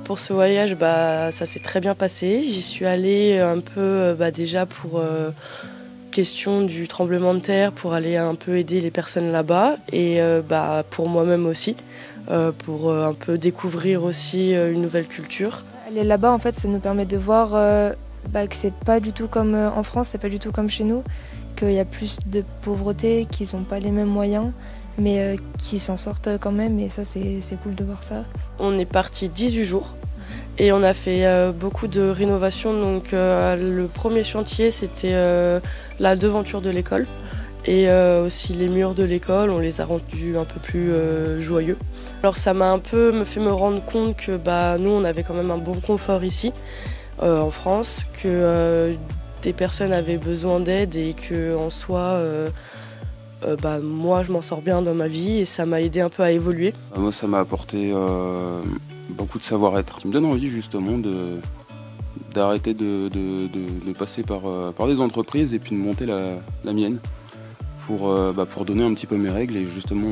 pour ce voyage, ça s'est très bien passé. J'y suis allée un peu déjà pour question du tremblement de terre, pour aller un peu aider les personnes là-bas et pour moi-même aussi, pour un peu découvrir aussi une nouvelle culture. Aller là-bas, en fait, ça nous permet de voir que c'est pas du tout comme en France, c'est pas du tout comme chez nous, qu'il y a plus de pauvreté, qu'ils n'ont pas les mêmes moyens, mais qui s'en sortent quand même, et ça c'est cool de voir ça. On est parti 18 jours et on a fait beaucoup de rénovations. Donc le premier chantier c'était la devanture de l'école et aussi les murs de l'école, on les a rendus un peu plus joyeux. Alors ça m'a un peu fait me rendre compte que nous on avait quand même un bon confort ici en France, que des personnes avaient besoin d'aide et que en soi moi je m'en sors bien dans ma vie et ça m'a aidé un peu à évoluer. Moi ça m'a apporté beaucoup de savoir-être. Ça me donne envie justement d'arrêter de passer par des entreprises et puis de monter la mienne pour donner un petit peu mes règles et justement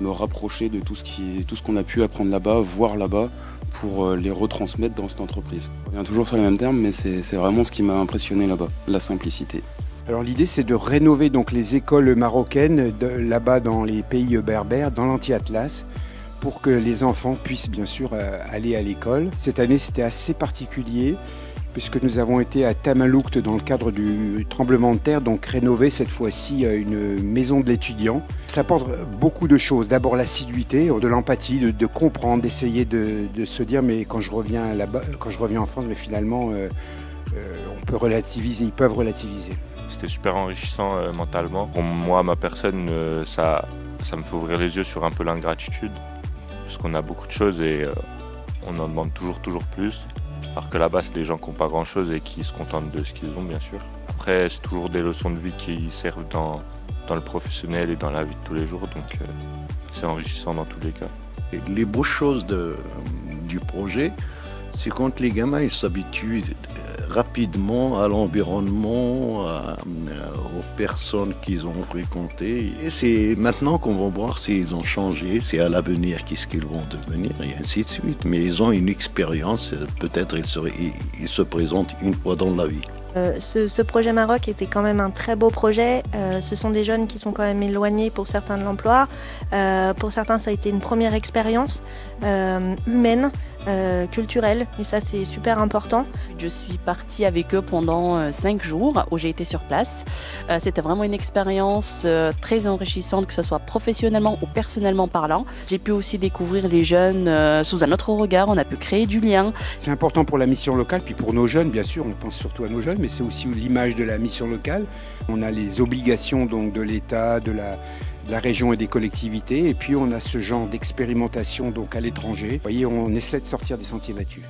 me rapprocher de tout ce qu'on a pu apprendre là-bas, voir là-bas, pour les retransmettre dans cette entreprise. On revient toujours sur les mêmes termes, mais c'est vraiment ce qui m'a impressionné là-bas, la simplicité. Alors l'idée c'est de rénover donc les écoles marocaines là-bas dans les pays berbères, dans l'anti-Atlas, pour que les enfants puissent bien sûr aller à l'école. Cette année c'était assez particulier puisque nous avons été à Tamaloukt dans le cadre du tremblement de terre, donc rénover cette fois-ci une maison de l'étudiant. Ça apporte beaucoup de choses. D'abord l'assiduité, de l'empathie, de comprendre, d'essayer de se dire mais quand je reviens là-bas, quand je reviens en France, mais finalement on peut relativiser, ils peuvent relativiser. C'était super enrichissant mentalement. Pour moi, ma personne, ça me fait ouvrir les yeux sur un peu l'ingratitude, parce qu'on a beaucoup de choses et on en demande toujours plus. Alors que là-bas, c'est des gens qui n'ont pas grand-chose et qui se contentent de ce qu'ils ont, bien sûr. Après, c'est toujours des leçons de vie qui servent dans le professionnel et dans la vie de tous les jours, donc c'est enrichissant dans tous les cas. Les beaux choses du projet, c'est quand les gamins ils s'habituent rapidement à l'environnement, aux personnes qu'ils ont fréquentées. Et c'est maintenant qu'on va voir s'ils ont changé, c'est à l'avenir qu'est-ce qu'ils vont devenir, et ainsi de suite. Mais ils ont une expérience, peut-être ils se présentent une fois dans la vie. Ce projet Maroc était quand même un très beau projet. Ce sont des jeunes qui sont quand même éloignés pour certains de l'emploi. Pour certains, ça a été une première expérience humaine, culturelle, et ça c'est super important. Je suis partie avec eux pendant 5 jours où j'ai été sur place. C'était vraiment une expérience très enrichissante, que ce soit professionnellement ou personnellement parlant. J'ai pu aussi découvrir les jeunes sous un autre regard, on a pu créer du lien. C'est important pour la mission locale, puis pour nos jeunes bien sûr, on pense surtout à nos jeunes, mais c'est aussi l'image de la mission locale. On a les obligations donc de l'État, de la région et des collectivités, et puis on a ce genre d'expérimentation donc à l'étranger. Vous voyez, on essaie de sortir des sentiers battus.